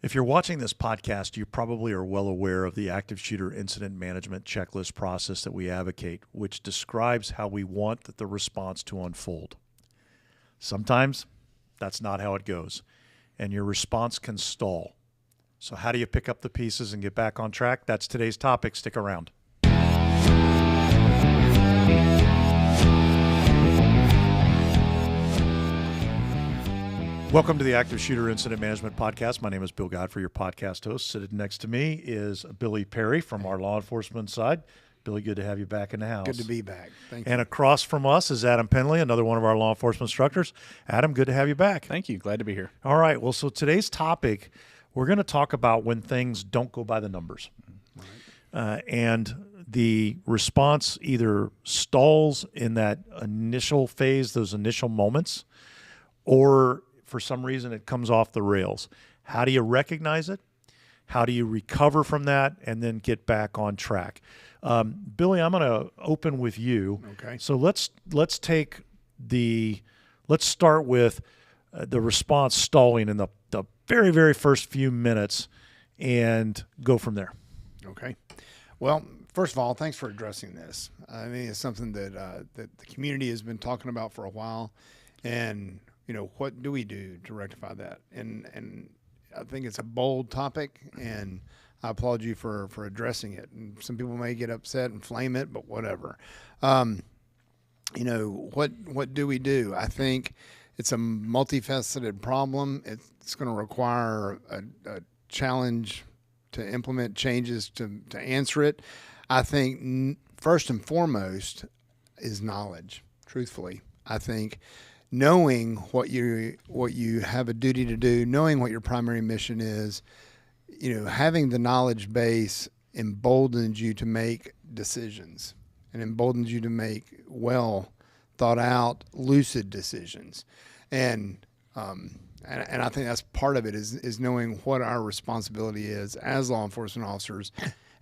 If you're watching this podcast, you probably are well aware of the active shooter incident management checklist process that we advocate, which describes how we want the response to unfold. Sometimes that's not how it goes, and your response can stall. So how do you pick up the pieces and get back on track? That's today's topic. Stick around. Welcome to the Active Shooter Incident Management Podcast. My name is Bill Godfrey, your podcast host. Sitting next to me is Billy Perry from our law enforcement side. Billy, good to have you back in the house. Good to be back. Thank you. And across from us is Adam Pendley, another one of our law enforcement instructors. Adam, good to have you back. Thank you. Glad to be here. All right. Well, so today's topic, we're going to talk about when things don't go by the numbers. And the response either stalls in that initial phase, those initial moments, or for some reason it comes off the rails. How do you recognize it? How do you recover from that and then get back on track? Billy, I'm going to open with you. Okay. So let's start with the response stalling in the very, very first few minutes and go from there. Okay. Well, first of all, thanks for addressing this. I mean, it's something that that the community has been talking about for a while, and what do we do to rectify that? And I think it's a bold topic, and I applaud you for addressing it. And some people may get upset and flame it, but whatever. What do we do? I think it's a multifaceted problem. It's going to require a challenge to implement changes to answer it. I think first and foremost is knowledge. Truthfully, I think knowing what you have a duty to do, knowing what your primary mission is, having the knowledge base emboldens you to make decisions and emboldens you to make well thought out, lucid decisions. And I think that's part of it is knowing what our responsibility is as law enforcement officers.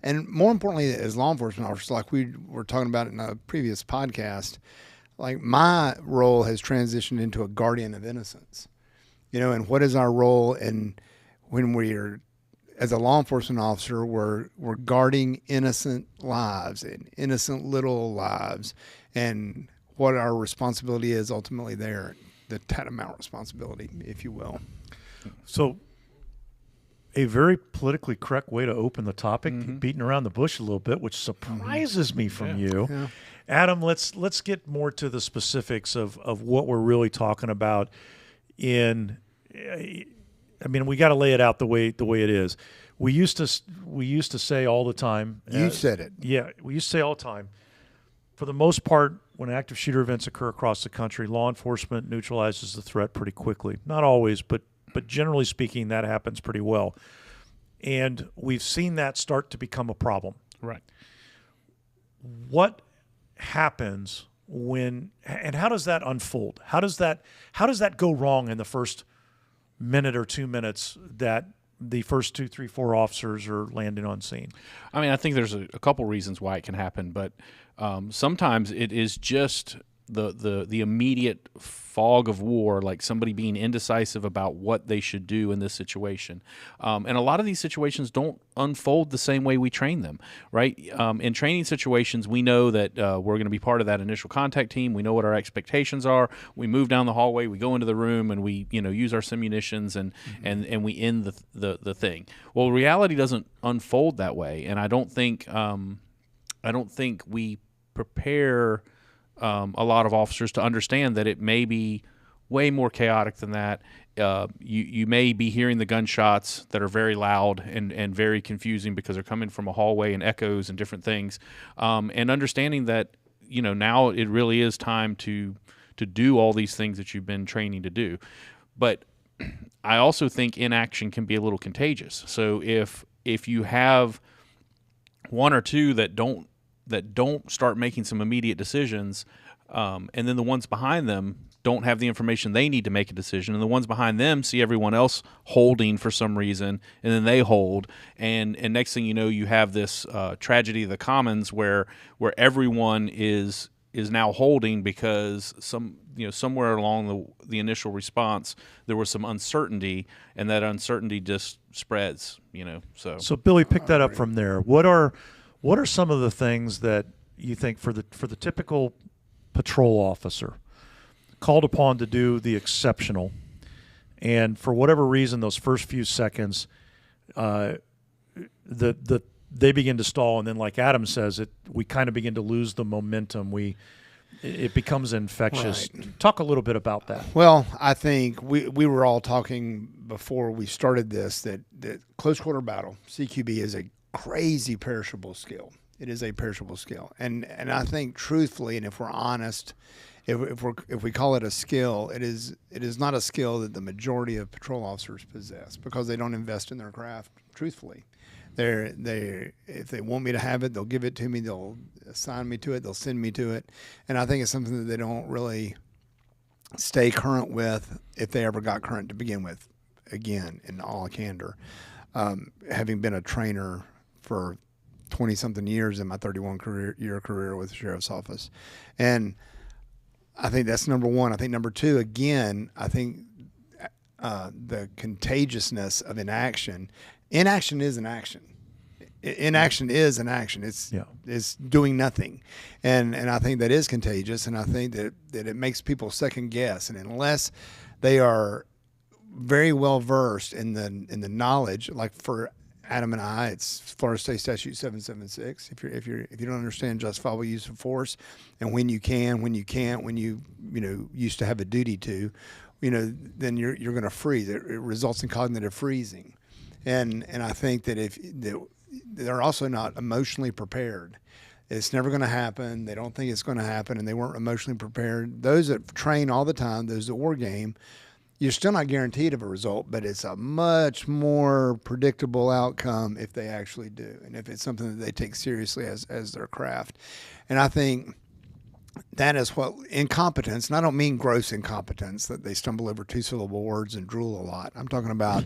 And more importantly, as law enforcement officers, like we were talking about in a previous podcast, like my role has transitioned into a guardian of innocence, and what is our role? And when we're, as a law enforcement officer, we're guarding innocent lives and innocent little lives, and what our responsibility is ultimately there, the tantamount responsibility, if you will. So a very politically correct way to open the topic, beating around the bush a little bit, which surprises me from you. Yeah. Adam, let's get more to the specifics of what we're really talking about. We got to lay it out the way it is. We used to say all the time. You said it. Yeah, we used to say all the time. For the most part, when active shooter events occur across the country, law enforcement neutralizes the threat pretty quickly. Not always, but generally speaking, that happens pretty well. And we've seen that start to become a problem. Right. What happens and how does that unfold? How does that go wrong in the first minute or 2 minutes that the first 2, 3, 4 officers are landing on scene? I mean, I think there's a couple reasons why it can happen, but sometimes it is just the immediate fog of war, like somebody being indecisive about what they should do in this situation. And a lot of these situations don't unfold the same way we train them, right? In training situations, we know that we're going to be part of that initial contact team. We know what our expectations are. We move down the hallway, we go into the room, and we use our simunitions and we end the thing. Well, reality doesn't unfold that way, and I don't think we prepare a lot of officers to understand that it may be way more chaotic than that. You may be hearing the gunshots that are very loud and very confusing because they're coming from a hallway and echoes and different things. And understanding that, now it really is time to do all these things that you've been training to do. But I also think inaction can be a little contagious. So if you have one or two that don't start making some immediate decisions, and then the ones behind them don't have the information they need to make a decision, and the ones behind them see everyone else holding for some reason, and then they hold, and next thing you know, you have this tragedy of the commons where everyone is is now holding because somewhere along the initial response there was some uncertainty, and that uncertainty just spreads. So Billy, pick that up from there. What are some of the things that you think for the typical patrol officer called upon to do the exceptional, and for whatever reason those first few seconds, they begin to stall, and then, like Adam says, we kind of begin to lose the momentum. It becomes infectious. Right. Talk a little bit about that. Well, I think we were all talking before we started this that close quarter battle, CQB, is a crazy perishable skill. It is a perishable skill, and I think truthfully, and if we're honest, if we call it a skill, it is not a skill that the majority of patrol officers possess because they don't invest in their craft. Truthfully, if they want me to have it, they'll give it to me. They'll assign me to it. They'll send me to it, and I think it's something that they don't really stay current with if they ever got current to begin with. Again, in all candor, having been a trainer for 20-something years in my 31-year career with the sheriff's office, and I think that's number one. I think number two, again, I think the contagiousness of inaction. Inaction is an action. Inaction is an action. It's doing nothing, and I think that is contagious. And I think that it makes people second guess. And unless they are very well versed in the knowledge, like for Adam and I, it's Florida State Statute 776. If you don't understand justifiable use of force, and when you can, when you can't, when you used to have a duty to, then you're going to freeze. It results in cognitive freezing, and I think that they're also not emotionally prepared. It's never going to happen. They don't think it's going to happen, and they weren't emotionally prepared. Those that train all the time, those that war game, you're still not guaranteed of a result, but it's a much more predictable outcome if they actually do, and if it's something that they take seriously as their craft. And I think that is what incompetence, and I don't mean gross incompetence that they stumble over two-syllable words and drool a lot. I'm talking about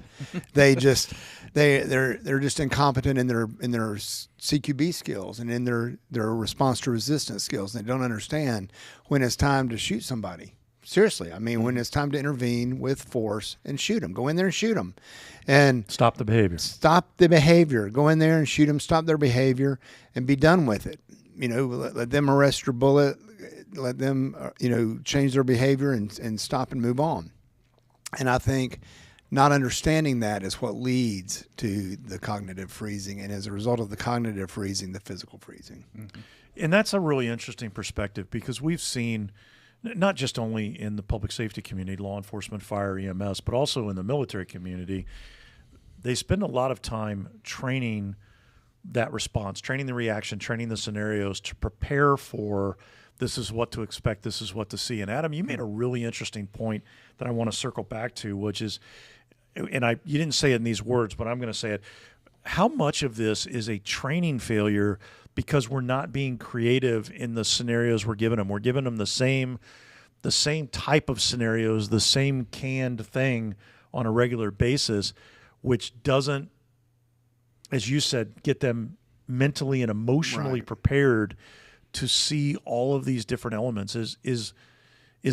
they're just incompetent in their CQB skills and in their response to resistance skills. They don't understand when it's time to shoot somebody. Seriously, I mean, when it's time to intervene with force and shoot them, go in there and shoot them, and stop the behavior. Stop the behavior. Go in there and shoot them. Stop their behavior, and be done with it. Let them arrest your bullet. Let them, change their behavior and stop and move on. And I think not understanding that is what leads to the cognitive freezing, and as a result of the cognitive freezing, the physical freezing. Mm-hmm. And that's a really interesting perspective because we've seen, not just only in the public safety community, law enforcement, fire, EMS, but also in the military community, they spend a lot of time training that response, training the reaction, training the scenarios to prepare for this is what to expect, this is what to see. And Adam, you made a really interesting point that I want to circle back to, which is, and you didn't say it in these words, but I'm going to say it. How much of this is a training failure because we're not being creative in the scenarios we're giving them? We're giving them the same type of scenarios, the same canned thing on a regular basis, which doesn't, as you said, get them mentally and emotionally prepared to see all of these different elements. Is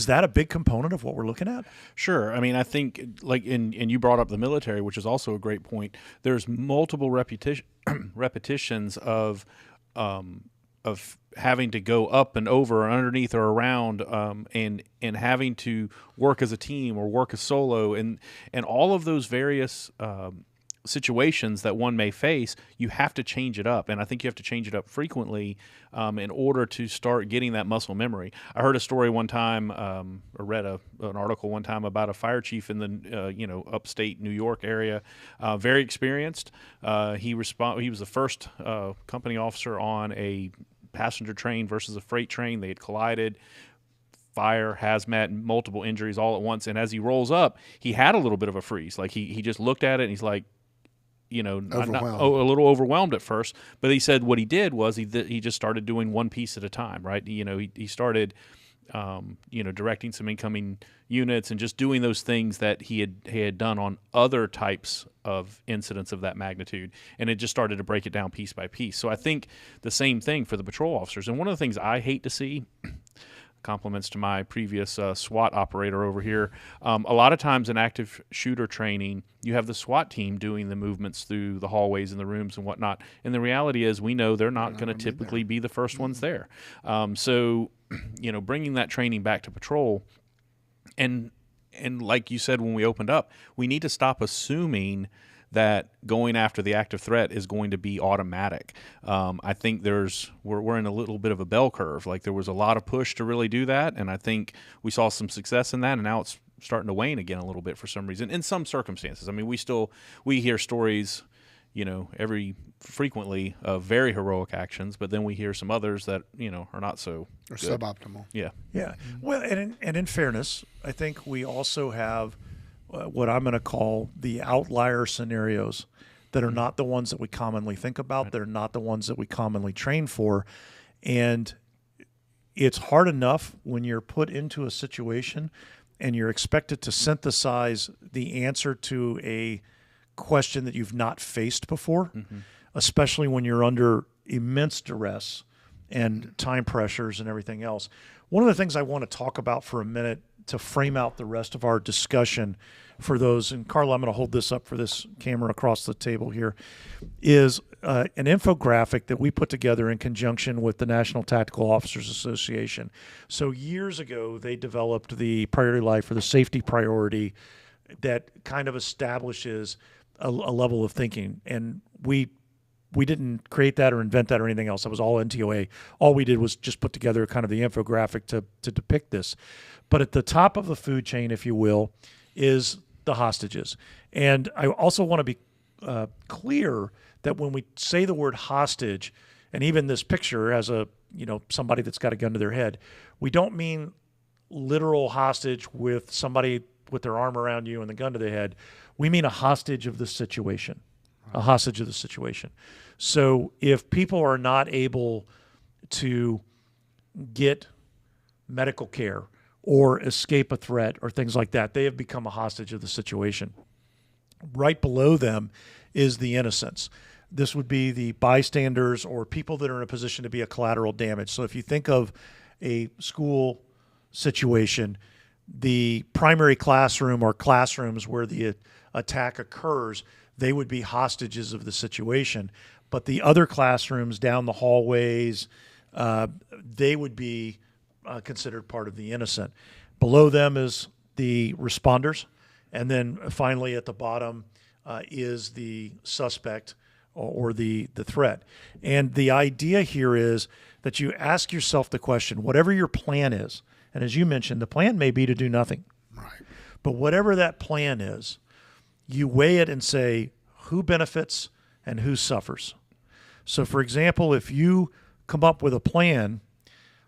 that a big component of what we're looking at? Sure. I mean, I think, and you brought up the military, which is also a great point. There's multiple repetitions of having to go up and over or underneath or around, and having to work as a team or work as solo, and all of those various situations that one may face, you have to change it up, and I think you have to change it up frequently in order to start getting that muscle memory. I heard a story one time, or read an article one time about a fire chief in the upstate New York area, very experienced. He was the first company officer on a passenger train versus a freight train. They had collided. Fire, hazmat, multiple injuries all at once. And as he rolls up, he had a little bit of a freeze. Like he just looked at it and he's like, a little overwhelmed at first. But he said what he did was he just started doing one piece at a time, right? He started, directing some incoming units and just doing those things that he had done on other types of incidents of that magnitude. And it just started to break it down piece by piece. So I think the same thing for the patrol officers. And one of the things I hate to see compliments to my previous SWAT operator over here. A lot of times in active shooter training, you have the SWAT team doing the movements through the hallways and the rooms and whatnot. And the reality is we know they're not going to typically be the first ones there. So, bringing that training back to patrol, and like you said when we opened up, we need to stop assuming that going after the active threat is going to be automatic. I think we're in a little bit of a bell curve. Like there was a lot of push to really do that, and I think we saw some success in that, and now it's starting to wane again a little bit for some reason in some circumstances. I mean, we hear stories, frequently of very heroic actions, but then we hear some others that are not so Or good. suboptimal. Yeah. Well, and in fairness, I think we also have what I'm going to call the outlier scenarios that are not the ones that we commonly think about. Right. They're not the ones that we commonly train for. And it's hard enough when you're put into a situation and you're expected to synthesize the answer to a question that you've not faced before, especially when you're under immense duress and time pressures and everything else. One of the things I want to talk about for a minute to frame out the rest of our discussion for those, and Carla, I'm going to hold this up for this camera across the table here, is an infographic that we put together in conjunction with the National Tactical Officers Association. So years ago, they developed the priority life or the safety priority that kind of establishes a level of thinking. And we didn't create that or invent that or anything else. That was all NTOA. All we did was just put together kind of the infographic to depict this. But at the top of the food chain, if you will, is the hostages. And I also want to be clear that when we say the word hostage, and even this picture as somebody that's got a gun to their head, we don't mean literal hostage with somebody with their arm around you and the gun to their head. We mean a hostage of the situation. A hostage of the situation. So if people are not able to get medical care or escape a threat or things like that, they have become a hostage of the situation. Right below them is the innocents. This would be the bystanders or people that are in a position to be a collateral damage. So if you think of a school situation, the primary classroom or classrooms where the attack occurs, they would be hostages of the situation. But the other classrooms down the hallways, they would be considered part of the innocent. Below them is the responders. And then finally at the bottom is the suspect or the threat. And the idea here is that you ask yourself the question, whatever your plan is, and as you mentioned, the plan may be to do nothing. Right. But whatever that plan is, you weigh it and say who benefits and who suffers. So, for example, if you come up with a plan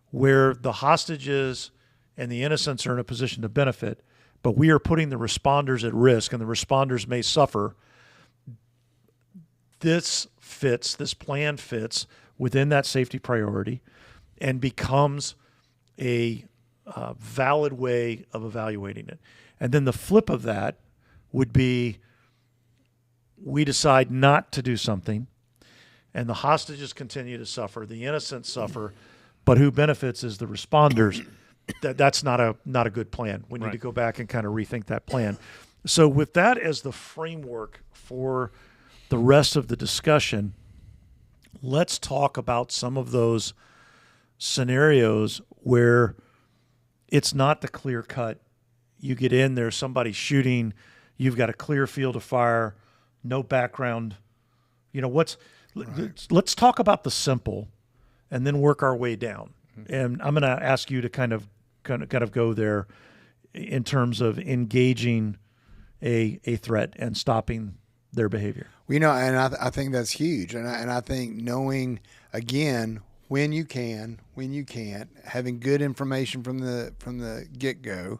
where the hostages and the innocents are in a position to benefit, but we are putting the responders at risk and the responders may suffer, this plan fits within that safety priority and becomes a valid way of evaluating it. And then the flip of that would be we decide not to do something and the hostages continue to suffer, the innocents suffer, but who benefits is the responders. That's not a good plan. We need to go back and kind of rethink that plan. So with that as the framework for the rest of the discussion, let's talk about some of those scenarios where it's not the clear cut. You get in, there's somebody shooting, you've got a clear field of fire, no background. Let's talk about the simple and then work our way down. And I'm going to ask you to kind of go there in terms of engaging a threat and stopping their behavior. And I think that's huge. And I think knowing, again, when you can, when you can't, having good information from the get-go,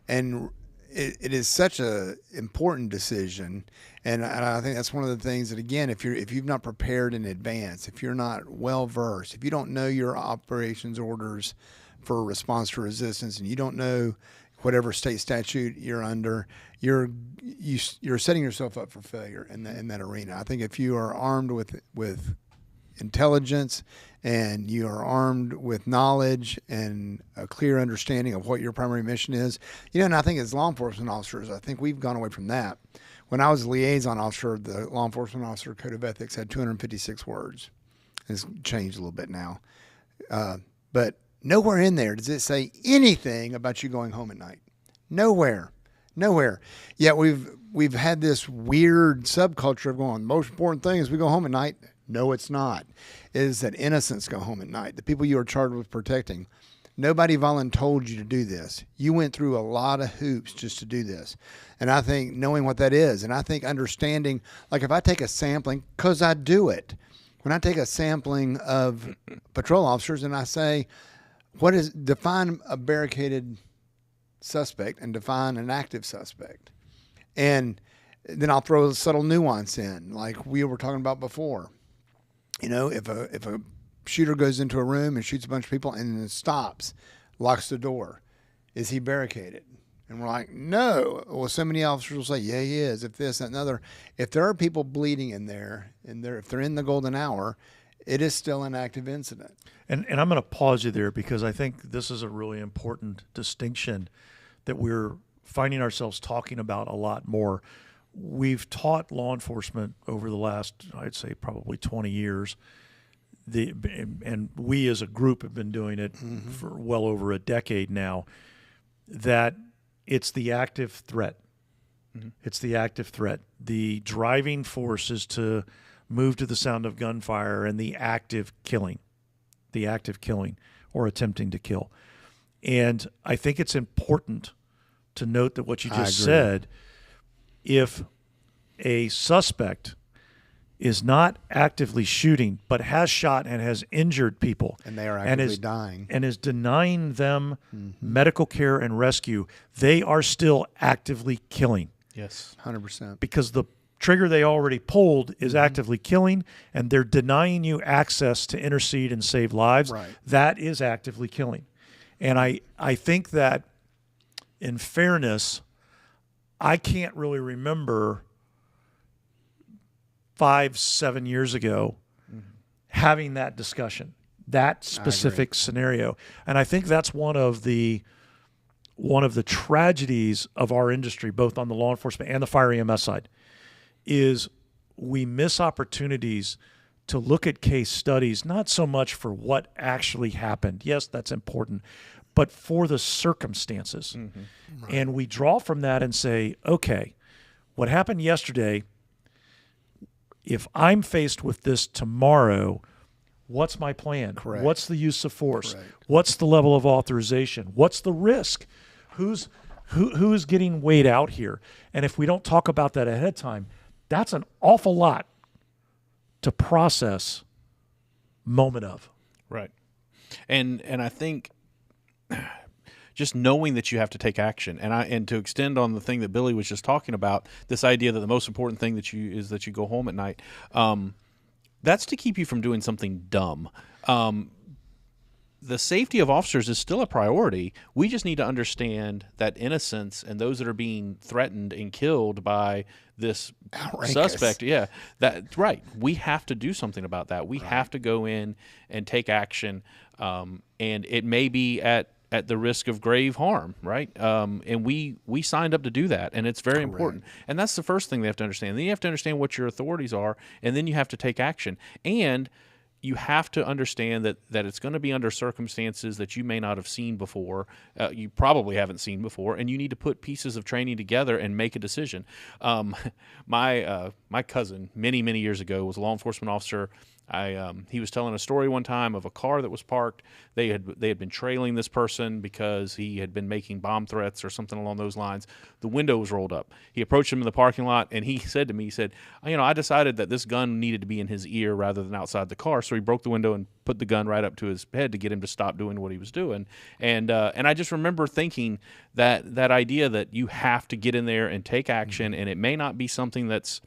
and it is such a important decision. And I think that's one of the things that, again, if you've not prepared in advance, if you're not well versed, if you don't know your operations orders for response to resistance, and you don't know whatever state statute you're under, you're setting yourself up for failure in that arena. I think if you are armed with intelligence and you are armed with knowledge and a clear understanding of what your primary mission is. And I think as law enforcement officers, I think we've gone away from that. When I was a liaison officer, the law enforcement officer code of ethics had 256 words. It's changed a little bit now. But nowhere in there does it say anything about you going home at night. Nowhere. Yet we've had this weird subculture of going, the most important thing is we go home at night. No, it's not. It is that innocents go home at night. The people you are charged with protecting. Nobody voluntold you to do this. You went through a lot of hoops just to do this. And I think knowing what that is, and I think understanding, like if I take a sampling, because I do it, when I take a sampling of patrol officers and I say, define a barricaded suspect and define an active suspect. And then I'll throw a subtle nuance in, like we were talking about before. If a shooter goes into a room and shoots a bunch of people and then stops, locks the door, is he barricaded? And we're like, no. Well, so many officers will say, yeah, he is. If this, that, and other. If there are people bleeding in there, if they're in the golden hour, it is still an active incident. And I'm going to pause you there because I think this is a really important distinction that we're finding ourselves talking about a lot more. We've taught law enforcement over the last, I'd say, probably 20 years. And we as a group have been doing it for well over a decade now, that it's the active threat. It's the active threat. The driving force is to move to the sound of gunfire and the active killing or attempting to kill. And I think it's important to note that what you just said, if a suspect is not actively shooting but has shot and has injured people and they are actively dying and is denying them medical care and rescue, they are still actively killing. Yes, 100%. Because the trigger they already pulled is actively killing, and they're denying you access to intercede and save lives. Right. That is actively killing. And I think that in fairness, I can't really remember 5-7 years ago having that discussion, that specific scenario. And I think that's one of the tragedies of our industry, both on the law enforcement and the fire EMS side, is we miss opportunities to look at case studies, not so much for what actually happened. Yes, that's important, but for the circumstances. Right. And we draw from that and say, okay, what happened yesterday, if I'm faced with this tomorrow, what's my plan? Correct. What's the use of force? Correct. What's the level of authorization? What's the risk? Who's getting weighed out here? And if we don't talk about that ahead of time, that's an awful lot to process moment of. Right. And I think just knowing that you have to take action, and to extend on the thing that Billy was just talking about, this idea that the most important thing is that you go home at night. That's to keep you from doing something dumb. The safety of officers is still a priority. We just need to understand that innocents and those that are being threatened and killed by this suspect. Yeah, right. We have to do something about that. We have to go in and take action, and it may be at the risk of grave harm, right? And we signed up to do that, and it's very important. And that's the first thing they have to understand. Then you have to understand what your authorities are, and then you have to take action. And you have to understand that it's going to be under circumstances that you may not have seen before, you probably haven't seen before, and you need to put pieces of training together and make a decision. My cousin, many years ago, was a law enforcement officer. He was telling a story one time of a car that was parked. They had been trailing this person because he had been making bomb threats or something along those lines. The window was rolled up. He approached him in the parking lot, and he said to me, I decided that this gun needed to be in his ear rather than outside the car. So he broke the window and put the gun right up to his head to get him to stop doing what he was doing. And I just remember thinking that idea that you have to get in there and take action, and it may not be something that's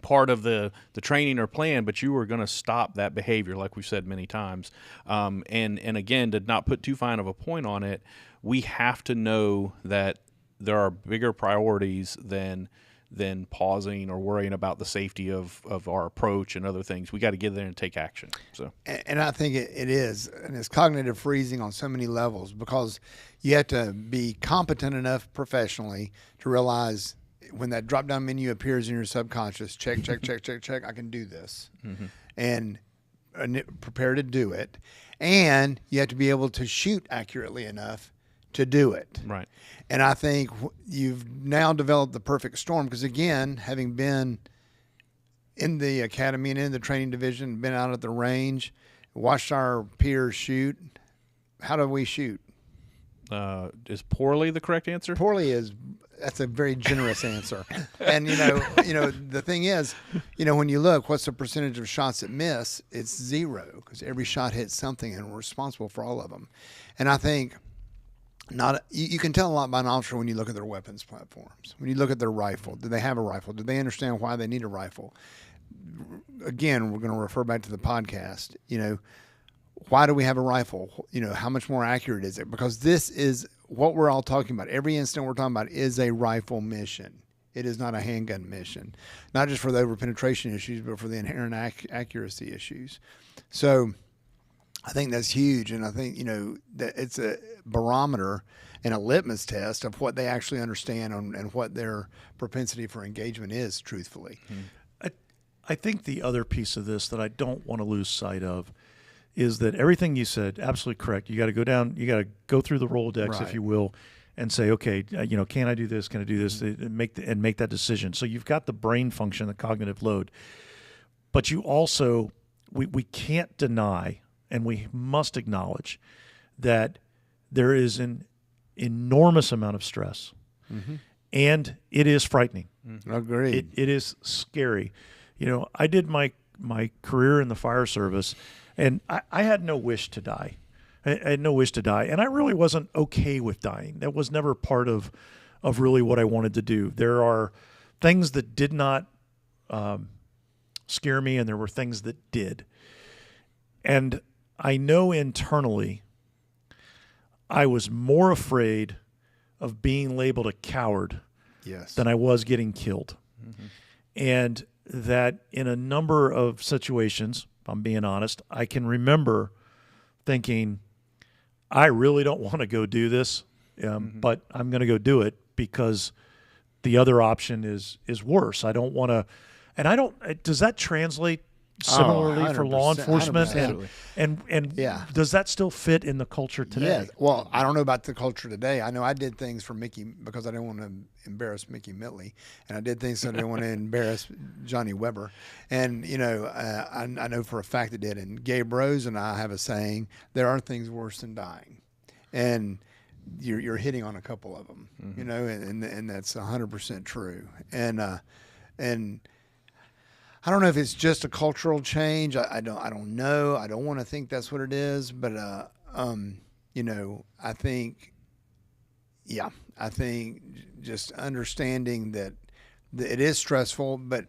part of the training or plan, but you were going to stop that behavior, like we've said many times. And again, to not put too fine of a point on it, we have to know that there are bigger priorities than than pausing or worrying about the safety of our approach and other things. We got to get there and take action. So, And I think it is, and it's cognitive freezing on so many levels, because you have to be competent enough professionally to realize when that drop-down menu appears in your subconscious, check, I can do this, and prepare to do it. And you have to be able to shoot accurately enough to do it. right. And I think you've now developed the perfect storm, because, again, having been in the academy and in the training division, been out at the range, watched our peers shoot. How do we shoot? Is poorly the correct answer? Poorly that's a very generous answer. And the thing is, when you look, what's the percentage of shots that miss? It's 0, because every shot hits something, and we're responsible for all of them. And I think you can tell a lot by an officer when you look at their weapons platforms. When you look at their rifle, do they have a rifle? Do they understand why they need a rifle? Again, we're going to refer back to the podcast. Why do we have a rifle? How much more accurate is it? Because this is what we're all talking about. Every incident we're talking about is a rifle mission. It is not a handgun mission, not just for the over-penetration issues, but for the inherent accuracy issues. So I think that's huge, and I think that it's a barometer and a litmus test of what they actually understand and what their propensity for engagement is, truthfully. I think the other piece of this that I don't want to lose sight of is that everything you said, absolutely correct. You got to go down, you got to go through the Rolodex, Right. if you will, and say, okay, can I do this? Can I do this? And make that decision. So you've got the brain function, the cognitive load, but you also we can't deny, and we must acknowledge that there is an enormous amount of stress, and it is frightening. Agreed. It is scary. I did my career in the fire service, and I had no wish to die. I had no wish to die, and I really wasn't okay with dying. That was never part of really what I wanted to do. There are things that did not scare me, and there were things that did. And I know internally I was more afraid of being labeled a coward Yes. than I was getting killed. And that in a number of situations, if I'm being honest, I can remember thinking, I really don't want to go do this, but I'm going to go do it because the other option is worse. I don't want to, and I don't, does that translate similarly for law 100%, enforcement? 100%. And Yeah. does that still fit in the culture today? Yes. Well, I don't know about the culture today. I know I did things for Mickey because I didn't want to embarrass Mickey Mitley, and I did things so I didn't want to embarrass Johnny Weber. And I know for a fact it did. And Gabe Rose and I have a saying: there are things worse than dying, and you're hitting on a couple of them. And that's 100% true. And I don't know if it's just a cultural change. I don't know. I don't want to think that's what it is, but I think just understanding that it is stressful, but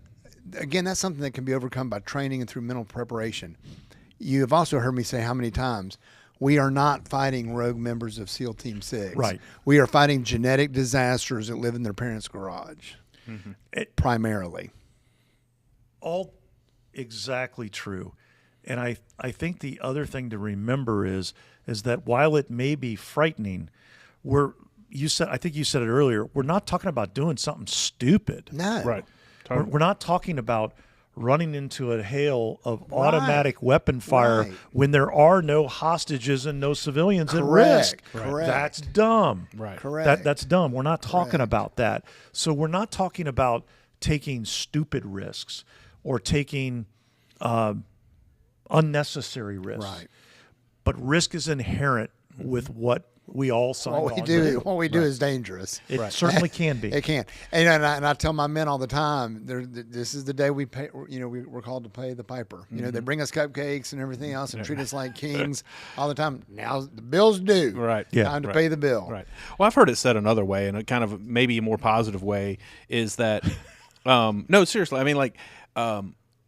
again, that's something that can be overcome by training and through mental preparation. You have also heard me say how many times we are not fighting rogue members of SEAL Team 6. Right. We are fighting genetic disasters that live in their parents' garage, primarily. All exactly true. And I think the other thing to remember is that while it may be frightening, I think you said it earlier, we're not talking about doing something stupid. No. Right. We're not talking about running into a hail of automatic weapon fire Right. when there are no hostages and no civilians at risk. Correct. That's dumb. Right. Correct. That's dumb. We're not talking Correct. about that. So we're not talking about taking stupid risks or taking unnecessary risks. Right. But risk is inherent with what we all sign on to do. What we do is dangerous. It certainly can be. It can. And I tell my men all the time, this is the day we pay. We're called to pay the piper. They bring us cupcakes and everything else and treat us like kings all the time. Now the bill's due. Right. Yeah. Time to pay the bill. Right. Well, I've heard it said another way, and a kind of maybe a more positive way, is that no, seriously. I mean, like,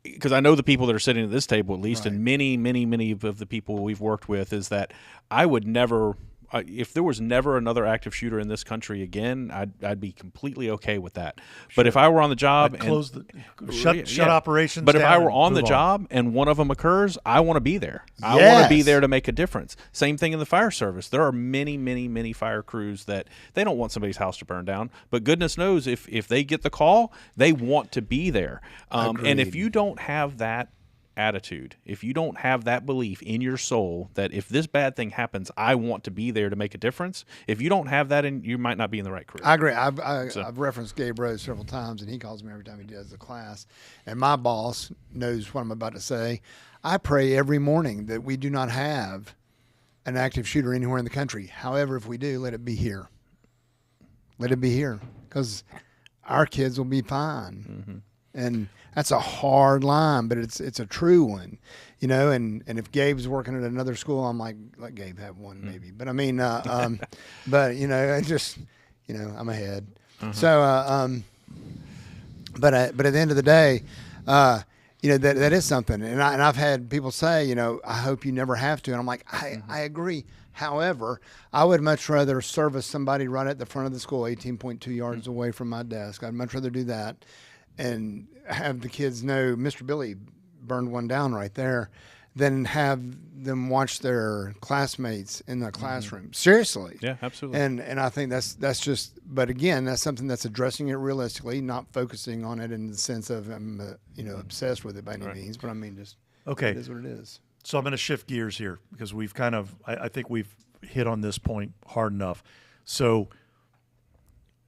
because I know the people that are sitting at this table, at least, and many of the people we've worked with, is that I would never if there was never another active shooter in this country again, I'd be completely okay with that. But if I were on the job I'd and close the shut operations. but if I down were and on the move job and one of them occurs, I want to be there. I want to be Yes. there to make a difference. Same thing in the fire service. There are many, many, many fire crews that they don't want somebody's house to burn down, but goodness knows if they get the call, they want to be there. And if you don't have that attitude, if you don't have that belief in your soul that if this bad thing happens, I want to be there to make a difference, if you don't have that, you might not be in the right career. I agree. I've referenced Gabe Rose several times, and he calls me every time he does the class. And my boss knows what I'm about to say. I pray every morning that we do not have an active shooter anywhere in the country. However, if we do, let it be here. Let it be here, because our kids will be fine. And that's a hard line, but it's a true one, you know. And if Gabe's working at another school, I'm like, let Gabe have one maybe. But I mean, but you know, I just, you know, I'm ahead. So, but at the end of the day, you know, that is something. And I've had people say, you know, I hope you never have to. And I'm like, I agree. However, I would much rather service somebody right at the front of the school, 18.2 yards away from my desk. I'd much rather do that and have the kids know Mr. Billy burned one down right there than have them watch their classmates in the classroom. Seriously. Yeah, absolutely. And I think that's just, but again, that's something that's addressing it realistically, not focusing on it in the sense of I'm, you know, obsessed with it by any means, but I mean, just Okay. it is what it is. So I'm going to shift gears here because we've kind of, I think we've hit on this point hard enough. So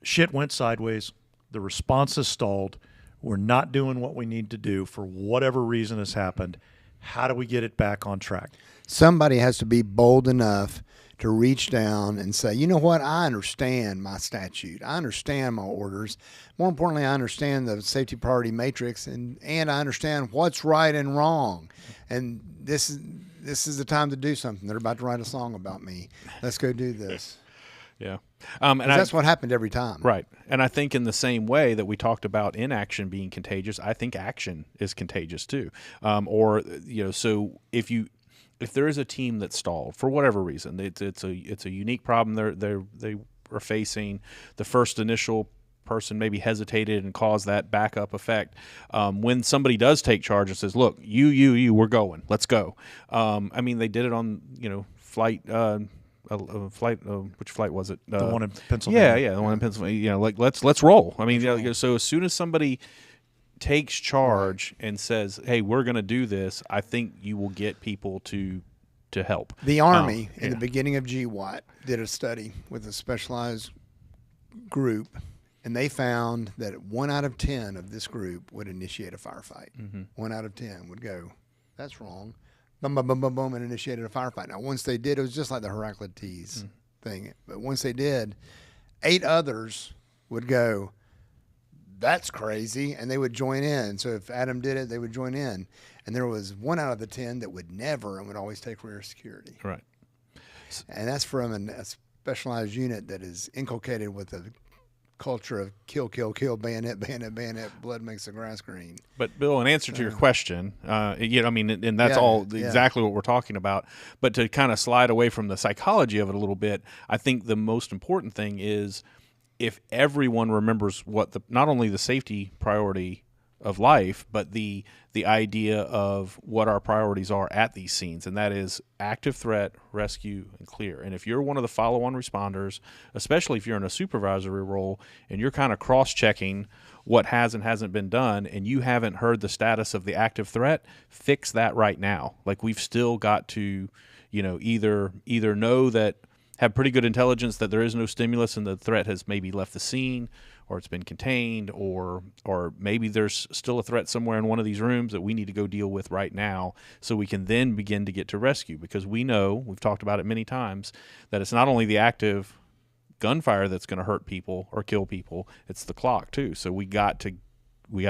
shit went sideways. The response is stalled. We're not doing what we need to do for whatever reason has happened. How do we get it back on track? Somebody has to be bold enough to reach down and say, you know what, I understand my statute. I understand my orders. More importantly, I understand the safety priority matrix, and I understand what's right and wrong. And this is the time to do something. They're about to write a song about me. Let's go do this. Yeah. And that's what happened every time. Right. And I think in the same way that we talked about inaction being contagious, I think action is contagious too. Or, you know, so if there is a team that's stalled for whatever reason, it's a unique problem they are facing. The first initial person maybe hesitated and caused that backup effect. When somebody does take charge and says, look, you, we're going, let's go. I mean, they did it on, you know, flight, which flight was it? The one in Pennsylvania. Yeah, the one in Pennsylvania. You know, like let's roll. I mean, you know, so as soon as somebody takes charge and says, "Hey, we're going to do this," I think you will get people to help. The Army in the beginning of GWAT did a study with a specialized group, and they found that 1 out of 10 of this group would initiate a firefight. 1 out of 10 would go, "That's wrong." Boom, boom, boom, boom, boom, and initiated a firefight. Now, once they did, it was just like the Heraclides thing. But once they did, 8 others would go, "That's crazy," and they would join in. So if Adam did it, they would join in. And there was 1 out of the 10 that would never and would always take rear security. Right. And that's from a specialized unit that is inculcated with a culture of kill, kill, kill, bayonet, bayonet, bayonet, blood makes the grass green. But Bill, in answer to your question, you know, I mean, and that's all exactly what we're talking about. But to kind of slide away from the psychology of it a little bit, I think the most important thing is if everyone remembers what not only the safety priority of life, but the idea of what our priorities are at these scenes, and that is active threat, rescue, and clear. And if you're one of the follow-on responders, especially if you're in a supervisory role and you're kind of cross-checking what has and hasn't been done and you haven't heard the status of the active threat, fix that right now. Like, we've still got to, you know, either know that, have pretty good intelligence that there is no stimulus and the threat has maybe left the scene, or it's been contained, or maybe there's still a threat somewhere in one of these rooms that we need to go deal with right now so we can then begin to get to rescue. Because we know, we've talked about it many times, that it's not only the active gunfire that's going to hurt people or kill people, it's the clock too. So we got to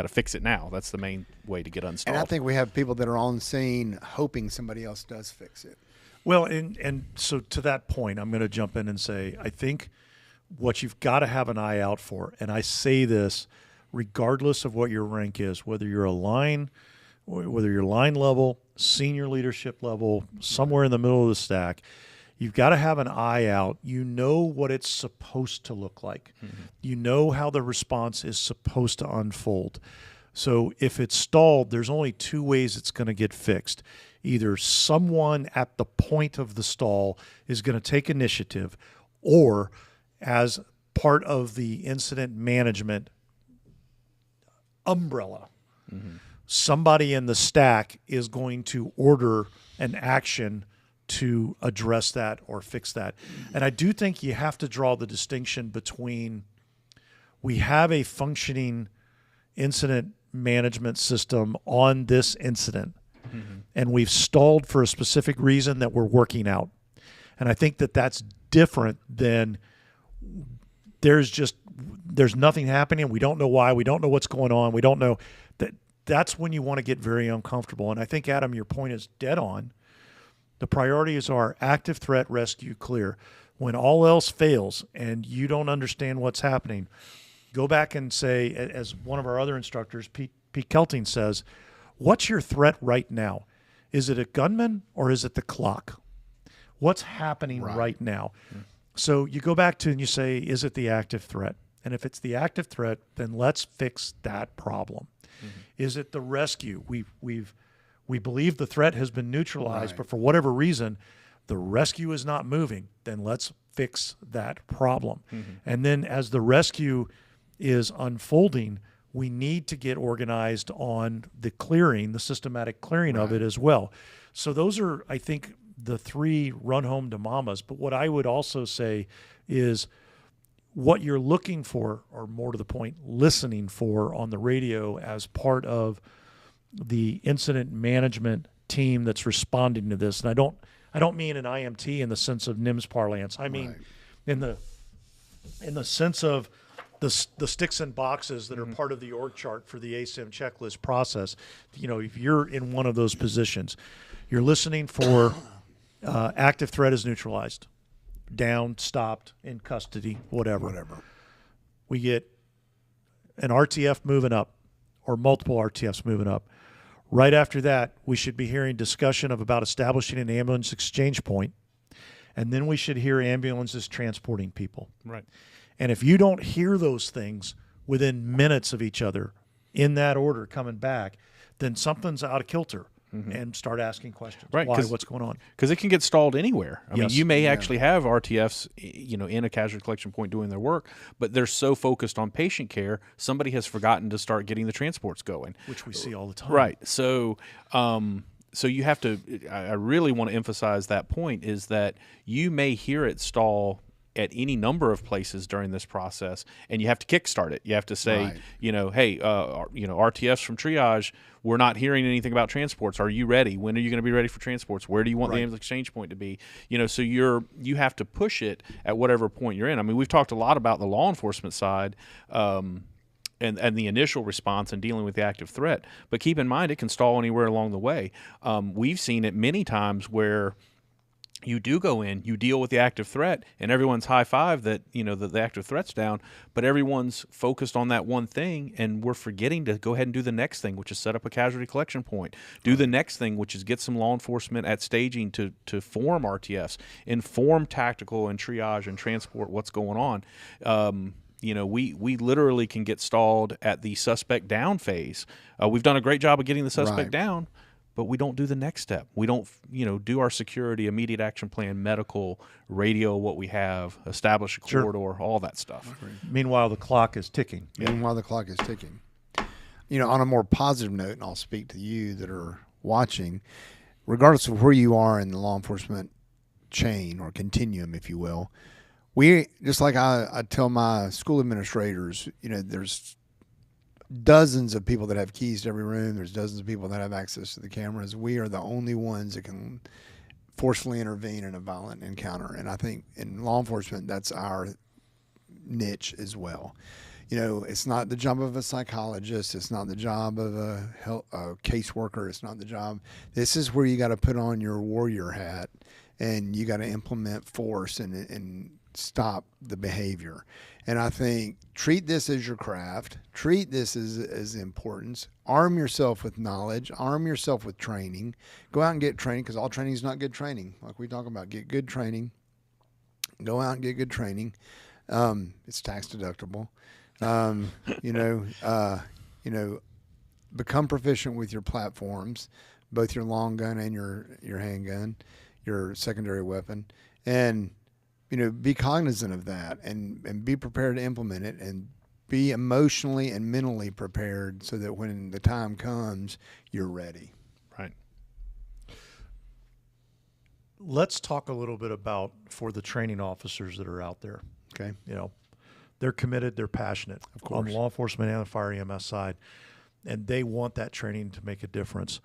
fix it now. That's the main way to get unstalled. And I think we have people that are on scene hoping somebody else does fix it. Well, and so to that point, I'm going to jump in and say, I think what you've got to have an eye out for, and I say this regardless of what your rank is, whether you're line level, senior leadership level, somewhere in the middle of the stack, You've got to have an eye out. You know what it's supposed to look like. You know how the response is supposed to unfold. So if it's stalled, there's only two ways it's going to get fixed. Either someone at the point of the stall is going to take initiative, or as part of the incident management umbrella, somebody in the stack is going to order an action to address that or fix that. And I do think you have to draw the distinction between, we have a functioning incident management system on this incident, and we've stalled for a specific reason that we're working out. And I think that that's different than there's nothing happening. We don't know why. We don't know what's going on. We don't know that. That's when you want to get very uncomfortable. And I think, Adam, your point is dead on. The priorities are active threat, rescue, clear. When all else fails and you don't understand what's happening, go back and say, as one of our other instructors, Pete Kelting says, what's your threat right now? Is it a gunman or is it the clock? What's happening right now? So you go back to and you say, is it the active threat? And if it's the active threat, then let's fix that problem. Is it the rescue? We believe the threat has been neutralized, but for whatever reason, the rescue is not moving. Then let's fix that problem. And then as the rescue is unfolding, we need to get organized on the clearing, the systematic clearing of it as well. So those are, I think, the three run home to mamas. But what I would also say is what you're looking for, or more to the point, listening for on the radio as part of the incident management team that's responding to this. And I don't mean an IMT in the sense of NIMS parlance. I mean in the sense of the sticks and boxes that are part of the org chart for the ASIM checklist process. You know, if you're in one of those positions, you're listening for active threat is neutralized, down, stopped, in custody, whatever. We get an RTF moving up or multiple RTFs moving up. Right after that, we should be hearing discussion about establishing an ambulance exchange point, and then we should hear ambulances transporting people. Right. And if you don't hear those things within minutes of each other in that order coming back, then something's out of kilter. And start asking questions. Right, Why? What's going on? Because it can get stalled anywhere. I mean, Yes. you may actually have RTFs, in a casualty collection point doing their work, but they're so focused on patient care, somebody has forgotten to start getting the transports going. Which we see all the time. Right. So, so you have to. I really want to emphasize that point is that you may hear it stall at any number of places during this process, and you have to kickstart it. You have to say, hey, RTFs from triage, we're not hearing anything about transports. Are you ready? When are you going to be ready for transports? Where do you want the ambulance exchange point to be? So you have to push it at whatever point you're in. I mean, we've talked a lot about the law enforcement side, and the initial response and dealing with the active threat. But keep in mind, it can stall anywhere along the way. We've seen it many times where you do go in, you deal with the active threat, and everyone's high-five that, that the active threat's down, but everyone's focused on that one thing, and we're forgetting to go ahead and do the next thing, which is set up a casualty collection point. Do the next thing, which is get some law enforcement at staging to form RTFs, inform tactical and triage and transport what's going on. We literally can get stalled at the suspect down phase. We've done a great job of getting the suspect down, but we don't do the next step. We don't, do our security, immediate action plan, medical, radio, what we have, establish a corridor, all that stuff. Meanwhile, the clock is ticking. Meanwhile, the clock is ticking. On a more positive note, and I'll speak to you that are watching, regardless of where you are in the law enforcement chain or continuum, if you will, we, just like I tell my school administrators, there's dozens of people that have keys to every room. There's dozens of people that have access to the cameras. We are the only ones that can forcefully intervene in a violent encounter. And I think in law enforcement, that's our niche as well. It's not the job of a psychologist. It's not the job of a caseworker. It's not the job. This is where you got to put on your warrior hat and you got to implement force and stop the behavior. And I think treat this as your craft, treat this as importance, arm yourself with knowledge, arm yourself with training, go out and get training, because all training is not good training. Like we talk about, get good training, go out and get good training. It's tax deductible. Become proficient with your platforms, both your long gun and your handgun, your secondary weapon, and be cognizant of that and be prepared to implement it, and be emotionally and mentally prepared so that when the time comes, you're ready. Right. Let's talk a little bit about for the training officers that are out there. Okay. They're committed, they're passionate, Of course, on law enforcement and the fire EMS side, and they want that training to make a difference.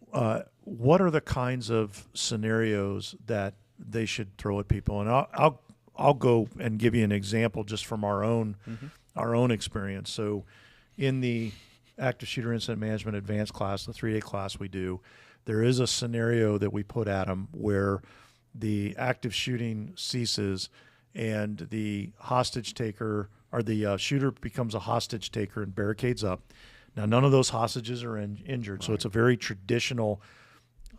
What are the kinds of scenarios that they should throw at people? And I'll go and give you an example just from our own experience. So, in the active shooter incident management advanced class, the 3-day class we do, there is a scenario that we put at them where the active shooting ceases and the hostage taker or the shooter becomes a hostage taker and barricades up. Now, none of those hostages are injured, so it's a very traditional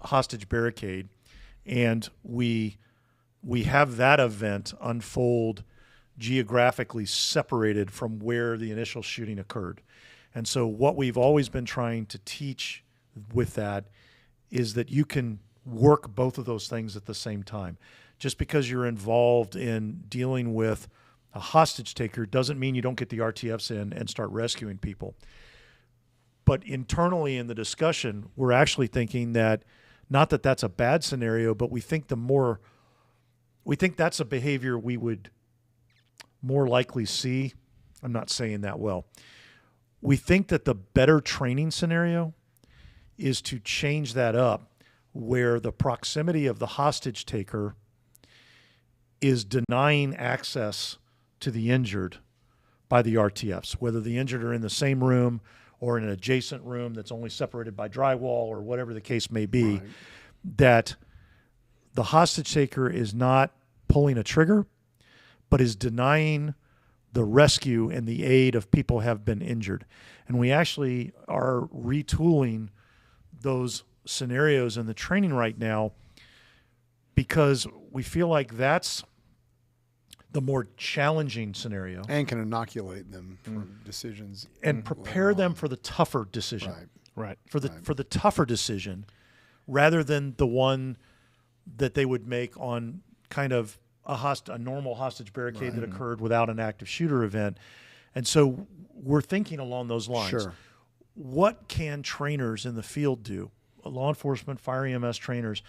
hostage barricade, and we have that event unfold geographically separated from where the initial shooting occurred. And so what we've always been trying to teach with that is that you can work both of those things at the same time. Just because you're involved in dealing with a hostage taker doesn't mean you don't get the RTFs in and start rescuing people. But internally in the discussion, we're actually thinking that, not that that's a bad scenario, but we think that's a behavior we would more likely see. I'm not saying that well. We think that the better training scenario is to change that up, where the proximity of the hostage taker is denying access to the injured by the RTFs, whether the injured are in the same room or in an adjacent room that's only separated by drywall or whatever the case may be, Right. that the hostage taker is not pulling a trigger, but is denying the rescue and the aid of people who have been injured. And we actually are retooling those scenarios in the training right now because we feel like that's the more challenging scenario. And can inoculate them from decisions. And prepare them for the tougher decision. Right. Right. For the tougher decision, rather than the one that they would make on kind of a normal hostage barricade that occurred without an active shooter event. And so we're thinking along those lines. Sure. What can trainers in the field do? Law enforcement, fire EMS trainers,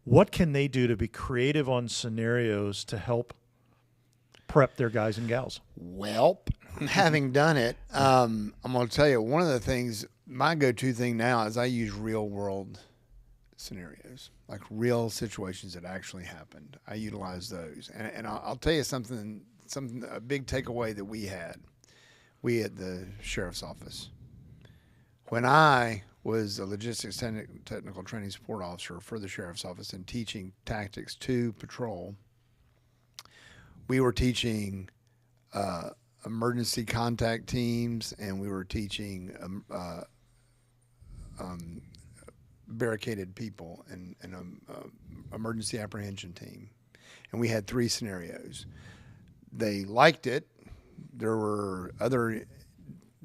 what can they do to be creative on scenarios to help prep their guys and gals? Well, having done it, I'm going to tell you, one of the things, my go-to thing now is I use real world scenarios, like real situations that actually happened. I utilize those. And I'll tell you something, a big takeaway that we at the sheriff's office. When I was a logistics technical training support officer for the sheriff's office and teaching tactics to patrol, we were teaching emergency contact teams, and we were teaching barricaded people and emergency apprehension team. And we had 3 scenarios. They liked it. There were other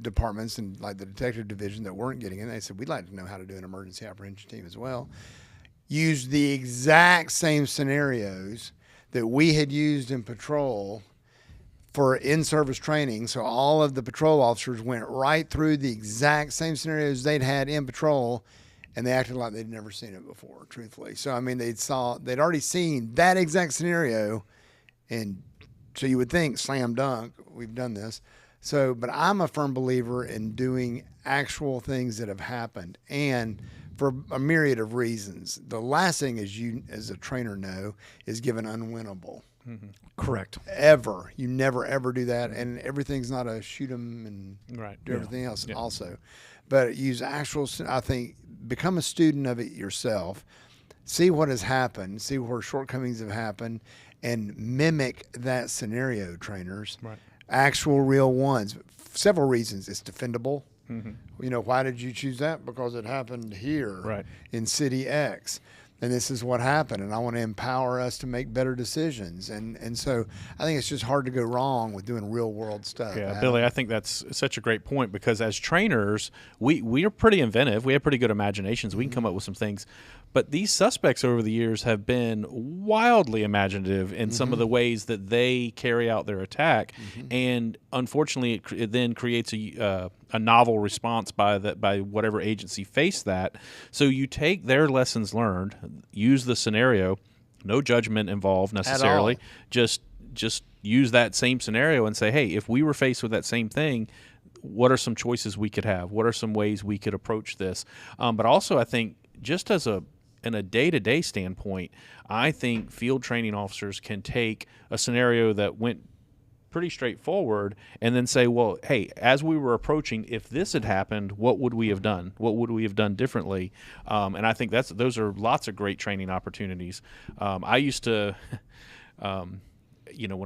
departments and like the detective division that weren't getting it. They said, we'd like to know how to do an emergency apprehension team as well. Used the exact same scenarios that we had used in patrol for in-service training. So all of the patrol officers went right through the exact same scenarios they'd had in patrol, and they acted like they'd never seen it before, truthfully. So, I mean, they'd already seen that exact scenario, and so you would think, slam dunk, we've done this. So, but I'm a firm believer in doing actual things that have happened, and for a myriad of reasons. The last thing, as you as a trainer know, is give an unwinnable. Mm-hmm. Correct. Ever. You never, ever do that. And everything's not a shoot 'em and Right. do everything else Yeah. also. But use actual, I think, become a student of it yourself. See what has happened. See where shortcomings have happened. and mimic that scenario, trainers. Right. Actual real ones. Several reasons. It's defendable. Mm-hmm. You know, why did you choose that? Because it happened here Right. in city X. And this is what happened, and I want to empower us to make better decisions. And so I think it's just hard to go wrong with doing real world stuff. Yeah, Adam. Billy, I think that's such a great point, because as trainers, we are pretty inventive. We have pretty good imaginations. We can come up with some things. But these suspects over the years have been wildly imaginative in some of the ways that they carry out their attack. And unfortunately, it then creates a novel response by whatever agency faced that. So you take their lessons learned, use the scenario, no judgment involved necessarily, just use that same scenario and say, hey, if we were faced with that same thing, what are some choices we could have? What are some ways we could approach this? But also, I think just in a day-to-day standpoint, I think field training officers can take a scenario that went pretty straightforward and then say, well, hey, as we were approaching, if this had happened, what would we have done? What would we have done differently? And I think those are lots of great training opportunities. I used to, when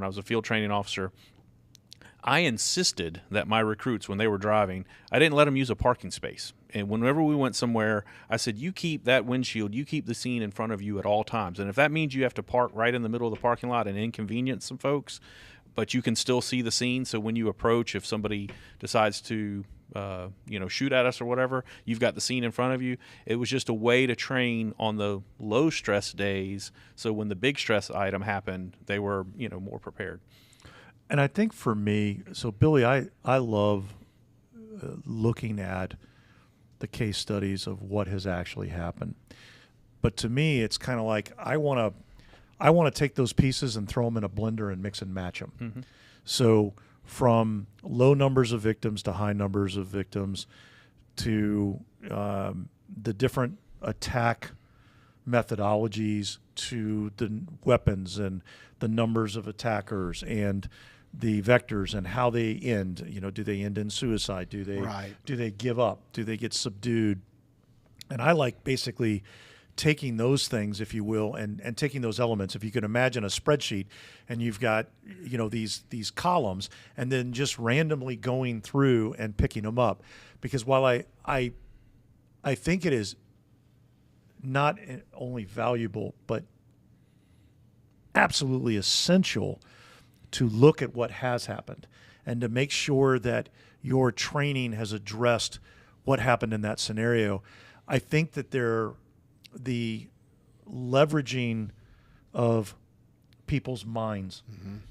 I was a field training officer, I insisted that my recruits, when they were driving, I didn't let them use a parking space. And whenever we went somewhere, I said, you keep that windshield, you keep the scene in front of you at all times. And if that means you have to park right in the middle of the parking lot and inconvenience some folks, but you can still see the scene, so when you approach, if somebody decides to shoot at us or whatever, you've got the scene in front of you. It was just a way to train on the low stress days, so when the big stress item happened, they were more prepared. And I think for me, so Billy, I love looking at the case studies of what has actually happened. But to me, it's kind of like I want to take those pieces and throw them in a blender and mix and match them. Mm-hmm. So from low numbers of victims to high numbers of victims to the different attack methodologies to the weapons and the numbers of attackers and the vectors and how they end. Do they end in suicide? Do they give up? Do they get subdued? And I like basically taking those things, if you will, and taking those elements. If you can imagine a spreadsheet and you've got, these columns, and then just randomly going through and picking them up. Because while I think it is not only valuable, but absolutely essential to look at what has happened and to make sure that your training has addressed what happened in that scenario. I think that the leveraging of people's minds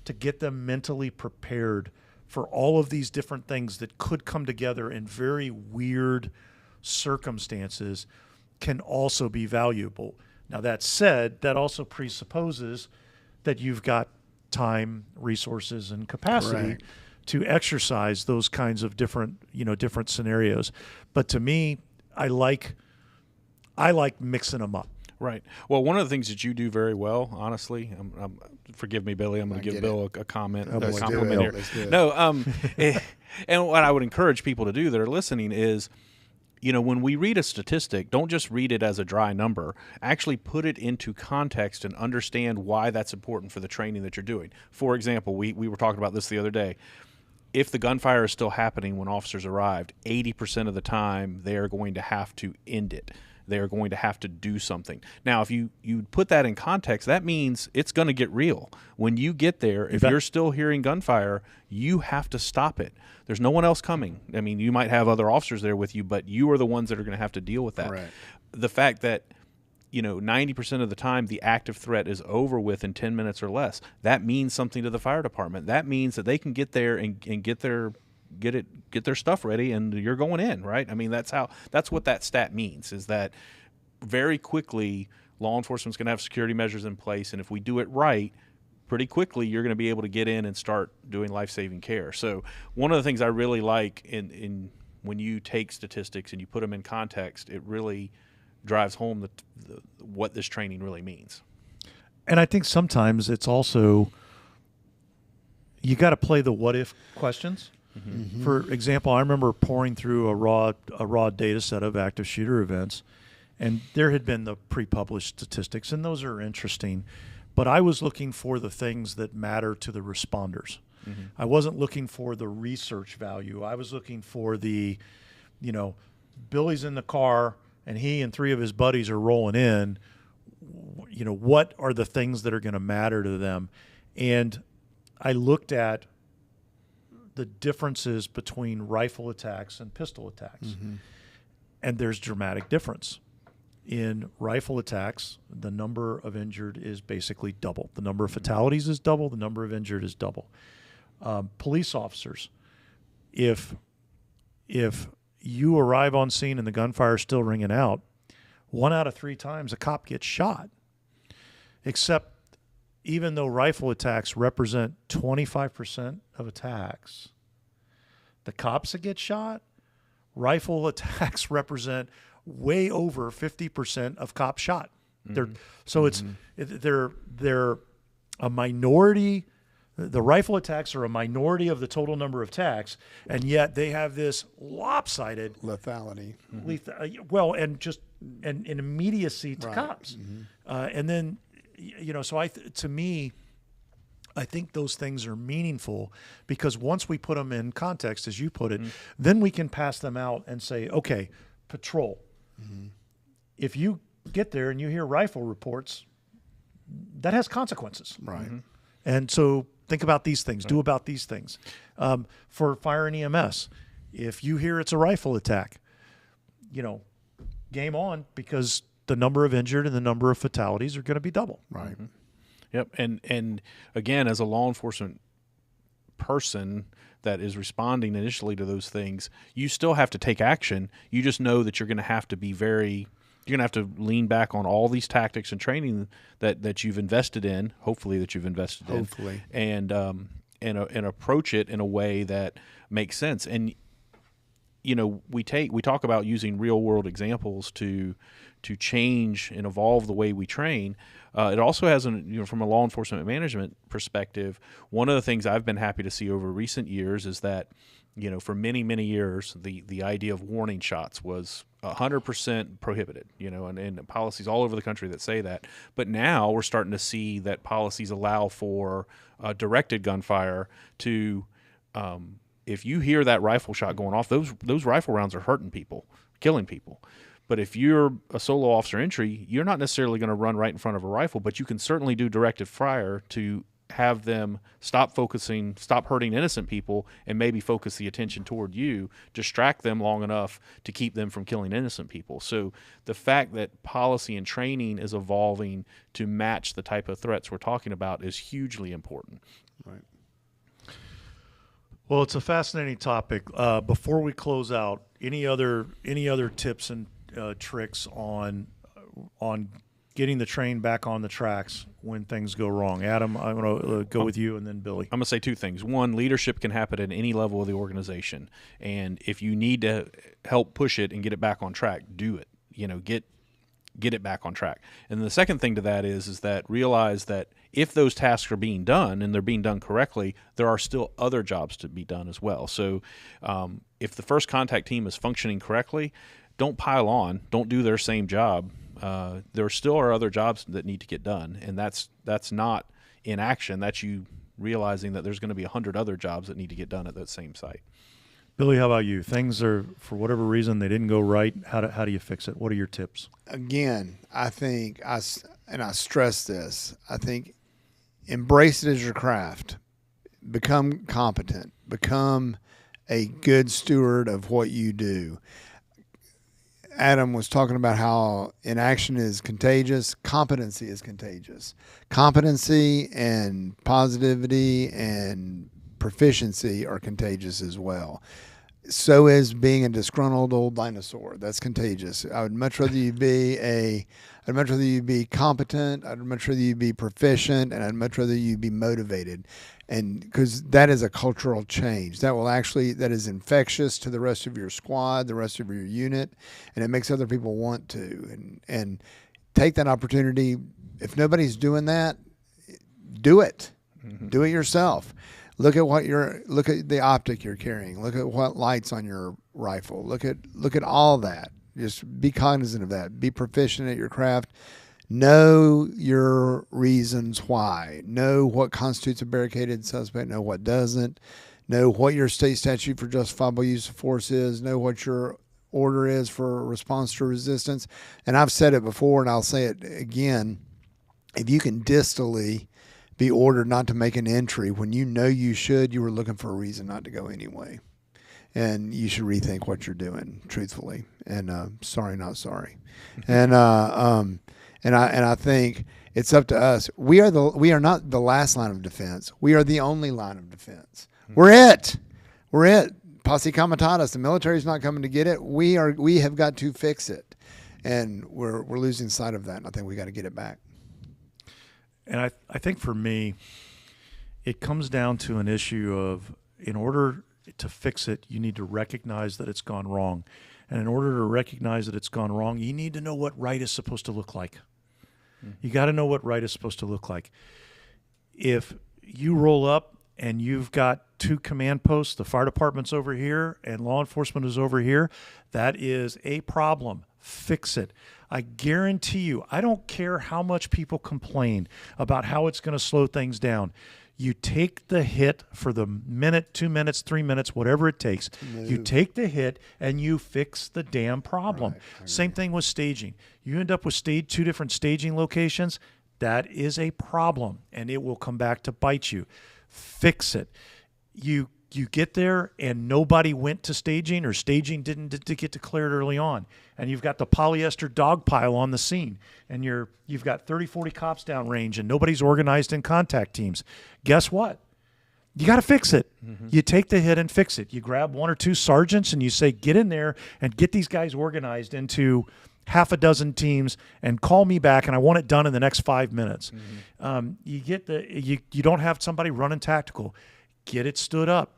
to get them mentally prepared for all of these different things that could come together in very weird circumstances can also be valuable. Now, that said, that also presupposes that you've got time, resources, and capacity to exercise those kinds of different scenarios. But to me, I like mixing them up. Right. Well, one of the things that you do very well, honestly, forgive me, Billy, I'm going to give Bill a comment, a compliment here. No, and what I would encourage people to do that are listening is, when we read a statistic, don't just read it as a dry number. Actually put it into context and understand why that's important for the training that you're doing. For example, we were talking about this the other day. If the gunfire is still happening when officers arrived, 80% of the time they are going to have to end it. They are going to have to do something. Now, if you put that in context, that means it's going to get real. When you get there, if you're still hearing gunfire, you have to stop it. There's no one else coming. I mean, you might have other officers there with you, but you are the ones that are going to have to deal with that. Right. The fact that 90% of the time the active threat is over with in 10 minutes or less, that means something to the fire department. That means that they can get there and get their stuff ready, and you're going in, right? I mean, that's what that stat means, is that very quickly law enforcement's going to have security measures in place, and if we do it right, pretty quickly you're going to be able to get in and start doing life-saving care. So one of the things I really like in when you take statistics and you put them in context, it really drives home what this training really means. And I think sometimes it's also, you got to play the what if questions. Mm-hmm. For example, I remember pouring through a raw data set of active shooter events, and there had been the pre-published statistics, and those are interesting. but I was looking for the things that matter to the responders. I wasn't looking for the research value. I was looking for the, Billy's in the car and he and 3 of his buddies are rolling in. What are the things that are going to matter to them? And I looked at the differences between rifle attacks and pistol attacks. And there's dramatic difference. In rifle attacks, the number of injured is basically double. The number of fatalities is double. The number of injured is double. Police officers, if you arrive on scene and the gunfire is still ringing out, 1 out of 3 times a cop gets shot. Except even though rifle attacks represent 25% of attacks, the cops that get shot, rifle attacks represent way over 50% of cops shot. They're a minority. The rifle attacks are a minority of the total number of attacks, and yet they have this lopsided lethality. And immediacy to cops. And then, so to me, I think those things are meaningful because once we put them in context, as you put it, then we can pass them out and say, okay, patrol. If you get there and you hear rifle reports, that has consequences. Right. And so think about these things, do about these things. For fire and EMS, if you hear it's a rifle attack, game on, because the number of injured and the number of fatalities are going to be double. Right. Yep. And again, as a law enforcement person that is responding initially to those things, you still have to take action. You just know that you're going to have to be you're going to have to lean back on all these tactics and training that you've invested in, hopefully that you've invested in, and approach it in a way that makes sense. And we talk about using real world examples to change and evolve the way we train. It also has, from a law enforcement management perspective, one of the things I've been happy to see over recent years is that, for many, many years, the idea of warning shots was 100% prohibited, and policies all over the country that say that. But now we're starting to see that policies allow for directed gunfire to, if you hear that rifle shot going off, those rifle rounds are hurting people, killing people. But if you're a solo officer entry, you're not necessarily going to run right in front of a rifle, but you can certainly do directed fire to have them stop hurting innocent people, and maybe focus the attention toward you, distract them long enough to keep them from killing innocent people. So the fact that policy and training is evolving to match the type of threats we're talking about is hugely important. Right. Well, it's a fascinating topic. Before we close out, any other tips and tricks on getting the train back on the tracks when things go wrong? Adam, I'm going to go with you, and then Billy. I'm going to say 2 things. One, leadership can happen at any level of the organization, and if you need to help push it and get it back on track, do it. Get it back on track. And the second thing to that is that realize that if those tasks are being done and they're being done correctly, there are still other jobs to be done as well. So if the first contact team is functioning correctly, don't pile on. Don't do their same job. There still are other jobs that need to get done, and that's not inaction. That's you realizing that there's going to be 100 other jobs that need to get done at that same site. Billy, how about you? Things are, for whatever reason, they didn't go right. How do you fix it? What are your tips? Again, I think I stress this. I think embrace it as your craft. Become competent. Become a good steward of what you do. Adam was talking about how inaction is contagious. Competency is contagious. Competency and positivity and proficiency are contagious as well. So is being a disgruntled old dinosaur. That's contagious. I would much rather you be competent. I'd much rather you be proficient, and I'd much rather you be motivated. And because that is a cultural change that is infectious to the rest of your squad, the rest of your unit, and it makes other people want to and take that opportunity. If nobody's doing that, do it. Mm-hmm. Do it yourself. Look at the optic you're carrying. Look at what lights on your rifle. Look at all that. Just be cognizant of that. Be proficient at your craft. Know your reasons why. Know what constitutes a barricaded suspect. Know what doesn't. Know what your state statute for justifiable use of force is. Know what your order is for response to resistance. And I've said it before, and I'll say it again. If you can distally be ordered not to make an entry when you know you should, you were looking for a reason not to go anyway. And you should rethink what you're doing, truthfully. And sorry, not sorry. And I think it's up to us. We are not the last line of defense. We are the only line of defense. We're it. Posse comitatus. The military's not coming to get it. We have got to fix it, and we're losing sight of that. And I think we got to get it back. And I think for me, it comes down to an issue of, in order to fix it, you need to recognize that it's gone wrong. And in order to recognize that it's gone wrong, you need to know what right is supposed to look like. You got to know what right is supposed to look like. If you roll up and you've got two command posts, the fire department's over here and law enforcement is over here, that is a problem. Fix it. I guarantee you, I don't care how much people complain about how it's going to slow things down. You take the hit for the minute, 2 minutes, 3 minutes, whatever it takes. You take the hit and you fix the damn problem. Right. Same thing with staging. You end up with two different staging locations. That is a problem, and it will come back to bite you. Fix it. You get there and nobody went to staging, or staging didn't get declared early on, and you've got the polyester dog pile on the scene, and you've got 30, 40 cops downrange, and nobody's organized in contact teams. Guess what? You got to fix it. Mm-hmm. You take the hit and fix it. You grab one or two sergeants and you say, get in there and get these guys organized into half a dozen teams and call me back, and I want it done in the next 5 minutes. Mm-hmm. You don't have somebody running tactical. Get it stood up.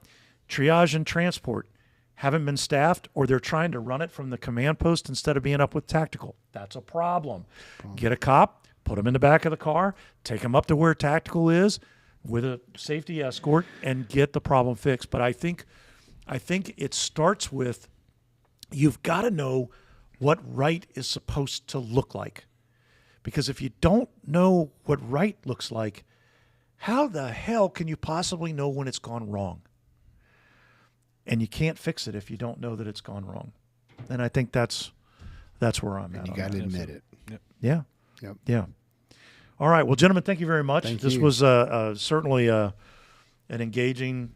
Triage and transport haven't been staffed, or they're trying to run it from the command post instead of being up with tactical. That's a problem. Get a cop, put him in the back of the car, take him up to where tactical is with a safety escort, and get the problem fixed. But I think it starts with, you've got to know what right is supposed to look like. Because if you don't know what right looks like, how the hell can you possibly know when it's gone wrong? And you can't fix it if you don't know that it's gone wrong. And I think that's where I'm at. You got to admit it. Yep. Yeah. Yep. Yeah. All right. Well, gentlemen, thank you very much. This was certainly an engaging,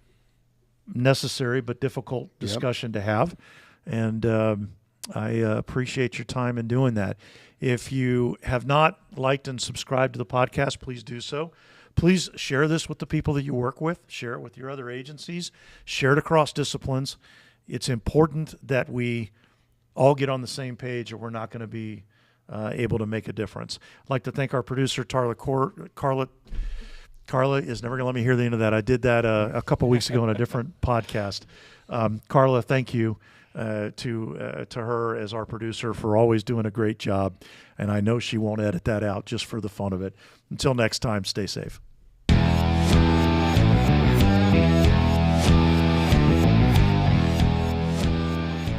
necessary, but difficult discussion to have. And I appreciate your time in doing that. If you have not liked and subscribed to the podcast, please do so. Please share this with the people that you work with. Share it with your other agencies. Share it across disciplines. It's important that we all get on the same page, or we're not going to be able to make a difference. I'd like to thank our producer, Carla. Carla is never going to let me hear the end of that. I did that a couple weeks ago on a different podcast. Carla, thank you to her as our producer for always doing a great job. And I know she won't edit that out just for the fun of it. Until next time, stay safe.